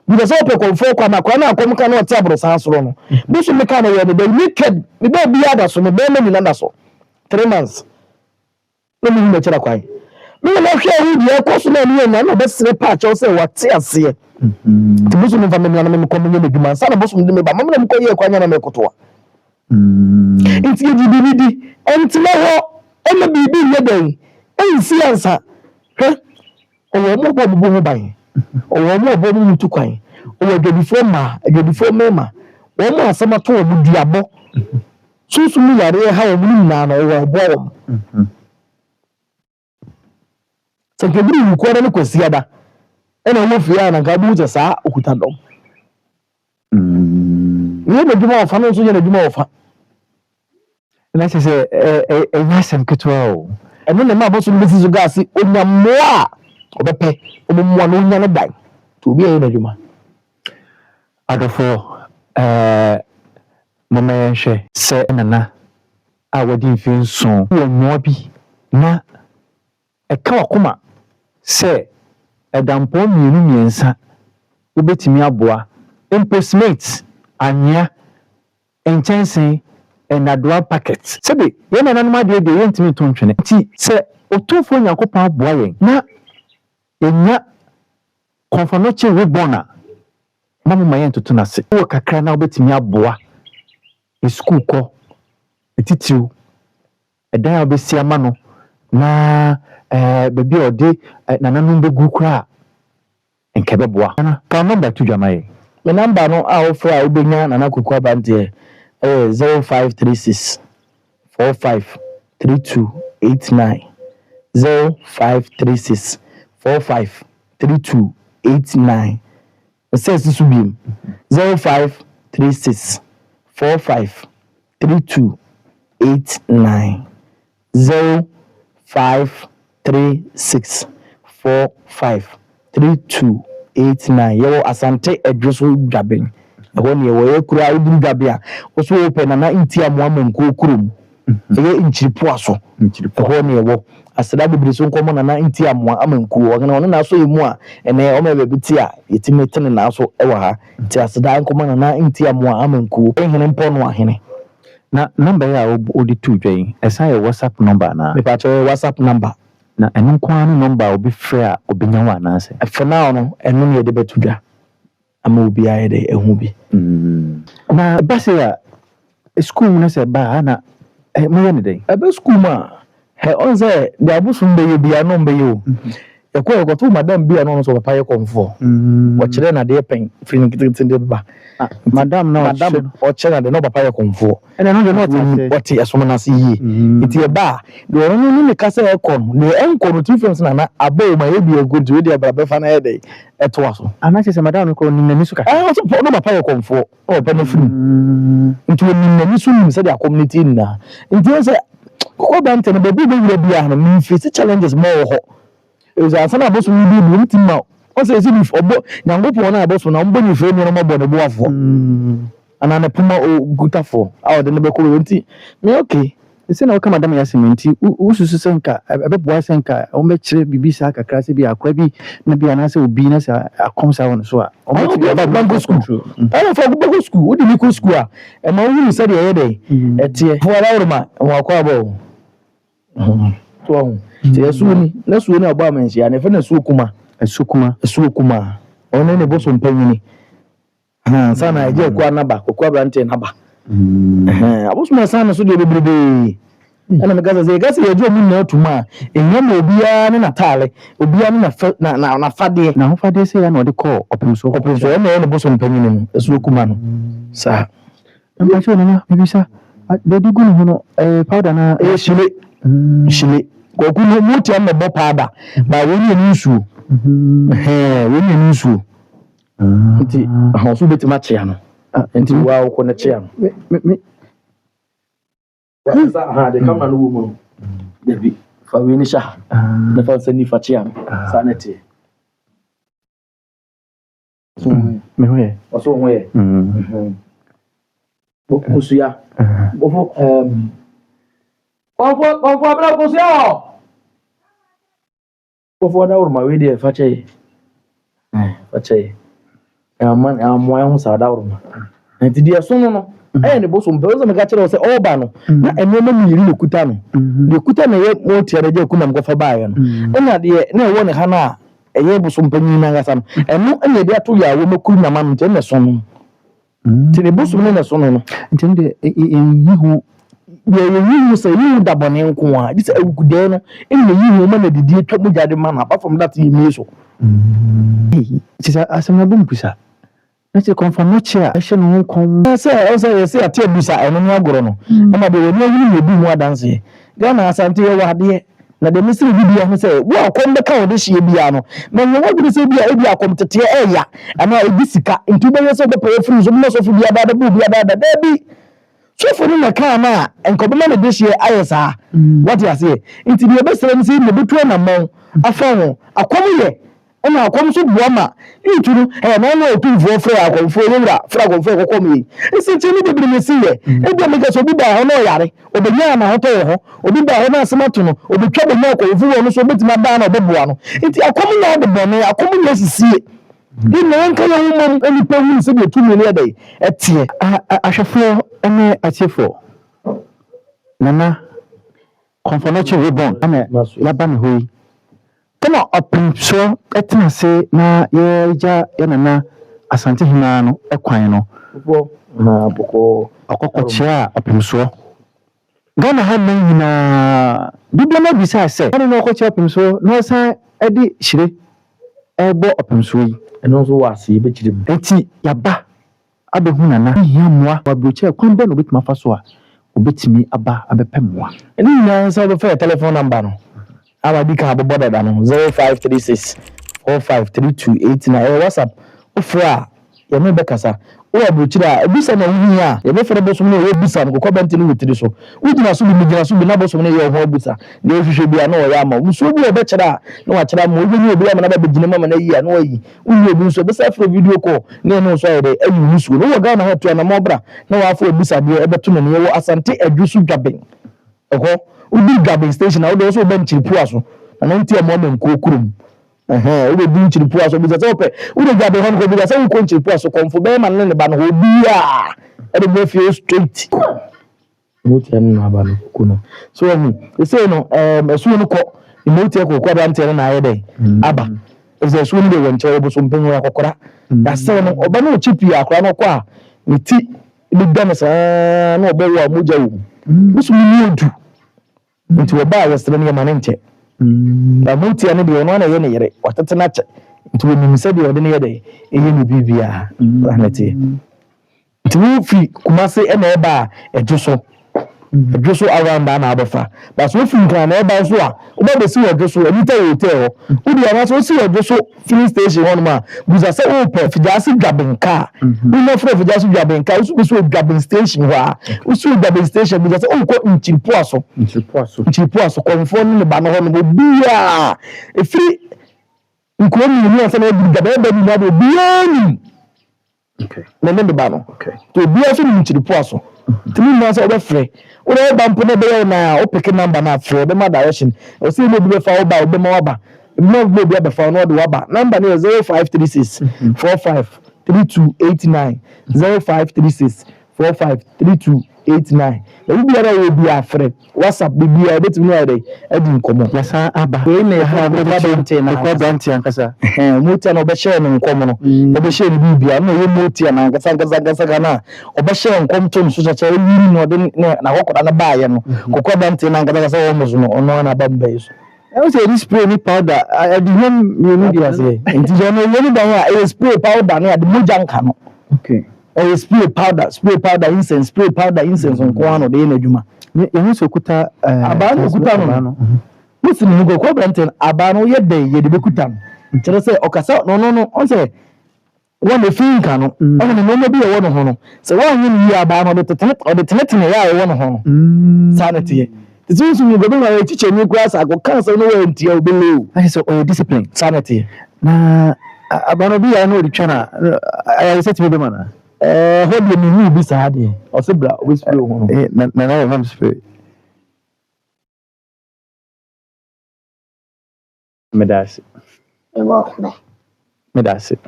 bi so pe konfo kwa na akom ka na o ti abro san soro no bi so me ka na ye de naked me ba bi ada so me ba me na so 3 months no me me chira kwai me na hwe hu die ko so na ni nya na be sere pa cha so wate ase ti busu me fa me na me ko me nya meduma sa na busu me me ba me na me ko ye kwa nya na me kotoa inti ye di enti na ho e ma bibi ye den ensi ansa he owo mo bo bo ho ban owo mo bo mu tu kwan owo adwabifo mema wo mo asama to wo duabo susu mu yare ha wo mu na na owo bo wo sanke biri ko na ko siada ena mo fia na ga bu je sa okuta dom ye na djuma ofa no so ye na djuma ofa na se nyasem ketwa o eno na ma bo so besi so gasi onyamoa obepe omomwa no nya no dan to bi ye na djuma adofo mama yenhwe se nana a wadi mfin so wo nwa bi na eka wakoma se edampo miensa ubetimi aboa imposmate anya enchansen enadwa packet sebe ye na nanuma de yentimi tontwene ti se otofo nyakopa aboa yen na enya konfanoche rebona mamu mayen tutuna se wo kakra na ubetimi aboa school ko etitiw edan obesi ama no na bebi odi nananum be gukura enkebeboa ka number tu dwamaye me number no a ofra obenya nana kokwa bante 0536 453289 0536 453289 says subim 0536 453289 0536 453289 yo asante edroso dwaben eho ne wo kura uduru dwabe a oso open na intia moama nko kurum ye inchiripo aso eho ne wo asada bibiri so nkomo na intia moama nko wo na na so emu a ene o mebe biti a yetime tene na so ewa ha ti asada nkomo na intia moama nko ehene mpo no ahene na number ya odi tu dwen esa ye WhatsApp number na me pa cho WhatsApp number na enu kwa no number obi frɛ a obenya wa na ase for now no enu ne de betudwa ama obi aye de ehu bi na base ya school na se ba na mo ye ne dey ebe school ma he on say the abusum be ye bia no be yo ekwa go to madam bia no so papa ye komfo o kire na de pen fin kitinde ba madam na o kire na de no papa ye komfo ene no de no ta what asoma na se yi iti e ba de oro no ni ka se ekon de enko no two films na abo ma e bi egunti we de abrabe fa na ye de eto aso ana se madam no ko ni nani su ka so no papa ye komfo o pa no firi nti we ni nani su ni se de community na nti se ko ba ntene be bi wura bia no mi face challenges more ho is answer about so we do anything now. Also, if obo nyangopo na aboso na mbo ni fe ni no mabo ne boafo. Ana na puma o gutafo. Awo de ne be ko wenti. Me okay. Ese na o madam ya sementi ususu senka abeboa senka o me kire bibi sa kakra se bi akwa bi na bi ana se obi na se akomsa won so a o me kire ba go school. I for go school. O di ni ko school a e ma wu se de ye de. Etie. Fo ala uruma wa akwa abo. To Suuni na suuni aba menshi ya ne fe na suukuma one ne boso mpanyini sana eje kwa naba kwa brante naba aboso ma sana so de bebrebe ana me gaza ze gasa ye jo mu na otuma enyam obia ne natale obia ne na fade na ho fade se ya na ode call opemso ne boso mpanyini suukuma no sa mba cho na bibisa de digu no no powder na shile Koku no muti am bo pada ba woni nusu woni nusu nti ho so betima chia no nti wa ko na chia no me sa de kama no wo debi fa wini sha na fa sani fa chia no sa na tie me hoye oso hoye bo kusuya bo Konfo abra kusuya Konfo na urma we de fache man amwa hu sa da urma nti dia so no ne boso mpe zo me ka kire o se oba no na enoma mi yiri lokuta no lokuta na ye mo tiare je kuna mkofa baaye no na de na ewo ne ha na eye boso mpe ni na ngasa no eno ene de ato ya wo makuru na mam nti ne so no nti ne boso ne so no nti de yihu you say you da bone nko a this agude no ene yihu ma na didi atwa mujade ma na apart from that you me so tisa asema bumpusa na se confirm no chia ehye no kon say ate abusa eno no agoro no na de we no bi mu adanse Ghana asante ye wade na de misiri bibia no say wo akom be ka wo de hye bia no na ye wo de se bia e bia akom tete eya ana e bisika ntu be so be pay free so mo so fu bia da bu bia da bi so for na ka na enkobema na de hye ayesa what you say nti de be sere ni se ne betu na mon afa ho akom ye ona akom so buama yituru na otu vo fra akomfo yura fra akomfo kokom yi isi chini de brimesi ye e bia mega so bi da ho no yare obenya na hoto ho obi da ho na asemato no obi twa benya akomfo wo no so betima da na obeboa no nti akom na de bone akom na sisie di na nka ya wo mom ani pa hu se de tumi ne dai etie ahwefo ene atiefo nana konfonoche reborn ana laba ne hoyi kama opimso etina se na ye ja nana asante hina no ekwan no boko okokochia opimso Ghana ha man hina biblia na bisa se ana no okochia opimso no sa edi hire ebo opimso yi eno so wase be chirim enti yaba abehu nana hia moa wabroche kwan be no betima fa so a obetimi aba abepemwa eni na sa be fa telephone number no Abadika aboboda da no 0536 453289 WhatsApp ofra ya me bekasa o abuchira ebisa na wuhi a ya be fere bosom na o ebisa no kokọ bente no wutiri so wugina so bi gina so bi na bosom na ye ho abusa na ehwehwe bia na o ya ma muso bi o be kira na wa kira ma obi obi ama na ba gina mama na yi a na oyi wuhi obi so be sa fere video call na no so ya de ayi muso no wo ga na hoto na mobra na wa fa obisa bi e beto no ye wo asante adwusu dwaben eho ubi garbage station na also ben chiripu aso na nti e mo nkokurum ubi bi chiripu aso bi say ope ubi garbage hon ko bi say ko chiripu aso konfo be man ne ba no obi a e dey feel straight moti an na ba no kuno so e say no so no ko moti ko ko dan tere na aye aba if there so no dey won chere bo so mpenwo akokora da say no oba no chipi akora no ko a ni ti bi dan sa na oba wo amuja wo musu mi odu nti oba yesere ne manente na mutia ne de no na ye ne yere watete na che nti we nim se de ode ne ye de eye ne bibia anete nti wo fi kumase e na e ba edwoso around that na abafa but so fi nkan na e ba so a wo ba besi edwoso anita hotel wo di ana so si edwoso filling station one ma buza se wo pe fijasi dwabenka wo no fro fijasi dwabenka wo so besi dwaben station wa wo so dwaben station buza se wo ko nchiripo aso konfo ne ba no ho no bia e free nko ni asa na dwaben ni na do bia ni okay na ne ba no okay to bia so ni nchiripo aso timi ma so obefre wo na ba mpo na be na o pick number na afre be ma direction o si no be fa wo ba o be ma wo ba no go be be fa no do wo ba number na 0536 45 3289 0536 45 3289 na bi ara we bi afre whatsapp bi bia betimi na dey adi nkomo yasa aba we na ha be bante na ko bante ankasa mutia na obehye no nkomo no obehye ni bibia na ye mutia na ankasa na obehye nkom to no so cha yiri no de na kokoda na baaye no kokko bante na ankasa wo muzo no ono na bambe so I was a spray ni powder I did him you need to say nti je no yiri dan a spray powder na de mojanka no okay spray powder incense nko ano de na adwuma ye so kuta aba no kuta no musin ngo ko brenten aba no ye de ye de bekuta no kire se okasa no on se won the fin ka no on no bi ye won ho no se won yin yi aba no de tene ya ye won ho no sanity ye tisu mu gobe na ye chiche ni kwa sa ko kansa no we ntia obele o so discipline sanity na aba no bi ya no ri twana I set me be mana hobby ni hu bi sa de o se bra we spray ho no na mam spray medasi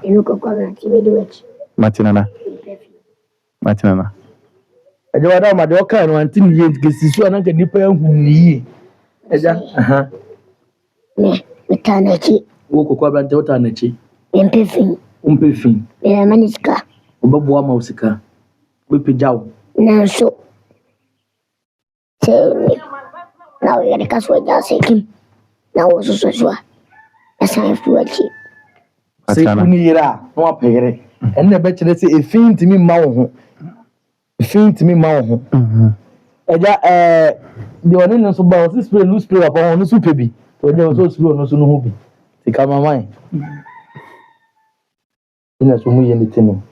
you go come and do it matinana ajo wada ma de o kan no anti ni ye gesisu ana ka nipa hu ni eja ne metanachi wo kokwa brante utanachi umpefin maniska obaboa ma usika we pejao na so na we de kaso ja sekim na wo so asa fuachi se kunira no apere enne be kire se efin timi ma wo ho eja de one no so ba o spray no spray apa ho no so pebi to je so spray no so no ho bi ti kama mai ina so mu yende tino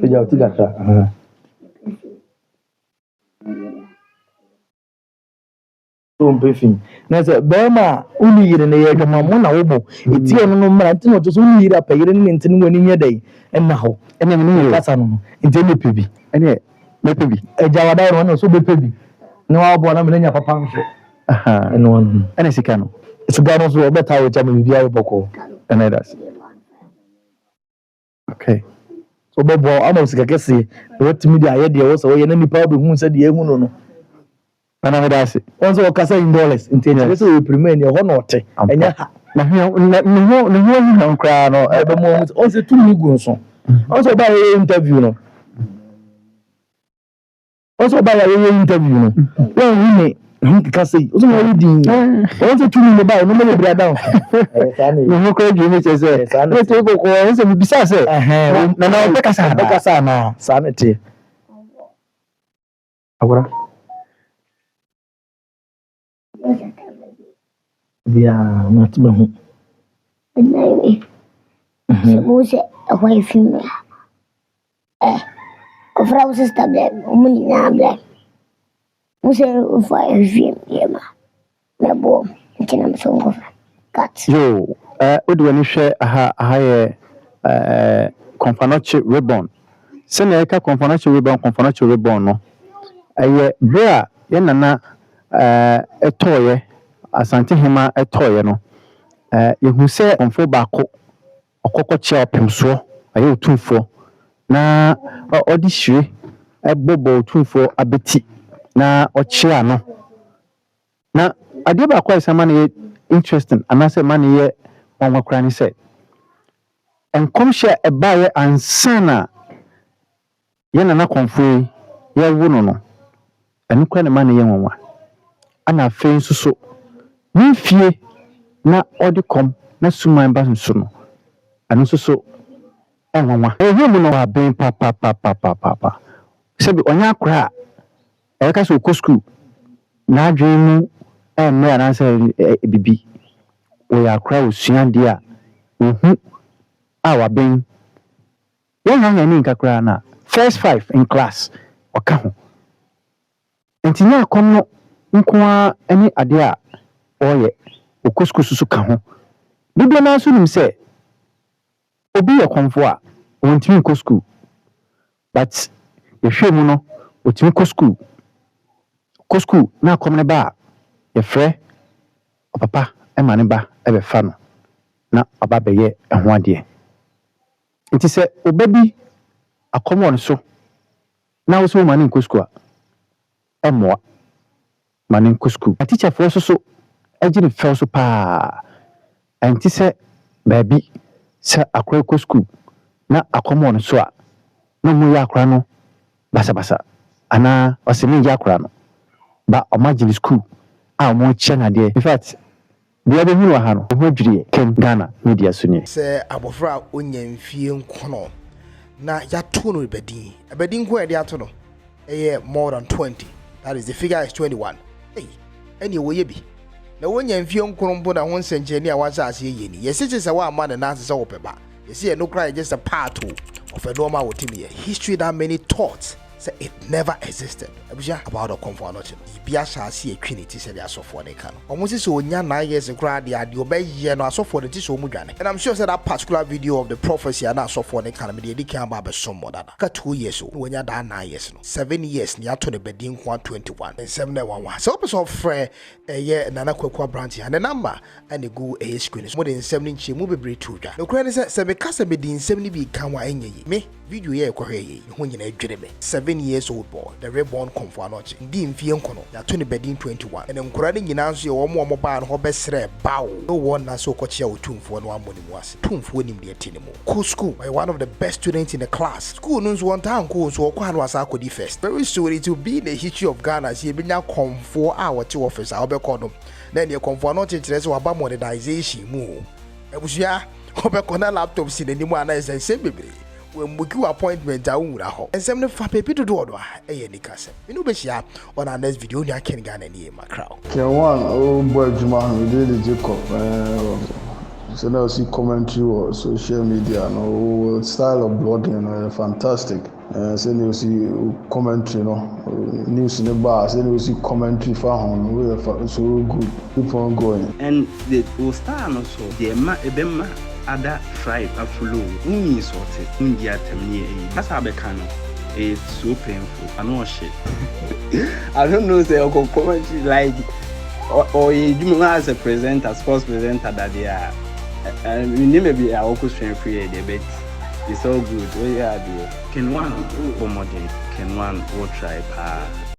Peja utiga ta Umpefin na se bema uni yire ne ye dwama mo na wobo eti ono no mra ntino to so uni yire apayire ne ntini wani nye dai enna ho ene me ne kasa no nti me pebi ene me pebi eja wada no so be pebi no wa bo na me nya papa nso aha eno ene sika no no so obeta wo chama bibia wo boko ene das okay so bobo ama sika kese what media aye de wo so ye na nipa obe hu se de ehu no ana me das once o kasa in dollars nti so we premier ne ho no ote enya na ho nkra no ebe mo on se tu mi gu so on so ba interview no wọ́n bá yà wọ́n interview no wọ́n wí ní nkìka sẹ́yìn ó sì wọ́n rí di wọ́n sì tún ní báyìí wọ́n mẹ́lẹ̀ bí adáhùn ní wọ́n kọ́ ju ní sẹ́sẹ́ wọ́n sì kọ́ kọ́ wọ́n sì bí bisá sẹ́ nana wọ́n bẹ́ kásá náà sáà ní tiẹ̀. Agora bia na tó bẹ̀ hu. Mo sẹ́ ẹ̀họ́ ìfín mi kofra usa stable umuni na ble usa ufa efiem yema na bo ntina mso kofra cat yo odi wani hwe aha ye Confanoche Ribbon se na eka Confanoche Ribbon no aye bra ye nana etoye asante hema etoye no ye hu se onfo baako okokoche opemso aye otumfo na odi hwe ebobo otumfo abeti na ochia no na ade ba kwa isama na interesting anase man ye onwakra ni se enkomhye ebaye ansana ye nana konfo yɛwo no ɛno kora ne ma no yɛ nwanwa ana afei nso so ne fie na ɔde kɔm na suman ba nso no ɛno nso so ɛnwanwa ɛhwɛ mu no abɛn papapapapapa sɛbi ɔnyɛ akora a ɛka sɛ ɔkɔ school na adwene mu ɛmmɛ anaasɛ bibi ɔyɛ akora osua deɛ a ohu a wabɛn yɛnyanya ne nkakora na first 5 in class ɔka ho nti na akɔm no nko a ne adeɛ a ɔyɛ ɔkɔ school so ka ho bibia na so nim sɛ obi yɛ kɔmfo a ɔntimi nkɔ school but yɛhwɛ mu no ɔtimi kɔ school na akɔm ne ba a yɛfrɛ ɔpapa ɛma ne ba ɛbɛfa no na ɔba bɛyɛ ɛho adeɛ nti sɛ ɔba bi akɔm wɔ no so na wo sɛ ma ne nkɔ school a ɛmmoa ma ne nkɔ school atikyafoɔ so agye ne fɛw so paa ɛnti sɛ baabi sɛ akora kɔ school na akɔm wɔ no so a na mu yɛ akora no basabasa anaa ɔsɛ ne yɛ akora no ba ɔma gye ne school a ɔmo kyɛ nadeɛ in fact bia bɛhunu wɔ ha no ɔho adwiriɛ Ken Ghana media so nie sɛ abɔfra a onya mfie nkono na yato no bedin ko ɛde ato no ɛyɛ more than 20 that is the figure is 21 hey ɛne wɔyɛ bi na wonya mfie nkono mpo na ho nsɛnkyerɛni a wasa ase yɛ ni yɛsi sɛ wa ama ne nase sɛ wɔpɛba yɛsi yɛ no cry just a part of a normal wotimi yɛ history that many taught say it never existed abuja about the comfort not bia sha se atwinity say the asofo ne ka no omo sisi onya 9 years kra de ade obaye no asofo ne ti so mu dwane and I'm sure say that particular video of the prophecy and asofo ne ka no me de kan ba be som modana ka 2 years o wonya da 9 years no 7 years ni ato ne bedin kwa 21 and 711 so person frɛ ye nana kwakwa branch and the number and the go screen so more than 7 inch mu bebre to dwa no kra ne say be ka say bedin 7 ni bi kan wa enye me video ye kwahwe ye ho nyina adwere me 7 years old boy the reborn comfort not ndi mfie nkono ya to ne bedin 21 and nkura ne nyina nso ye wo mo ba no ho besre bawo no one na so kochia otumfo no amoni mu ase tumfo nim de ati ne mu cool school by one of the best students in the class school no nso one time cool so kwa no asa akodi first very sorry to be in the history of Ghana see benya comfort a what office a obekọ no na ne comfort not kire se waba modernization mu ebusia obekọ na laptop si n'anim ana ese bebre when we give appointment a wura ho ensem ne fa pepi dodo odo a eye ni kase inu be hia on our next video nya Ken Ghana ni ma crowd K1 oh boy Juma we did Jacob so now see commentary or social media no style of blogging fantastic say you see commentary no news in the bar say you see commentary for hon we so good keep on going and the star no so the ebema other tribe aflo uni sorted india temni that's how becano it's so painful I know shit I don't know say commentary like or you as a presenter sports presenter that they are and we maybe I also train free debate it's all good we are there can one or more can one or try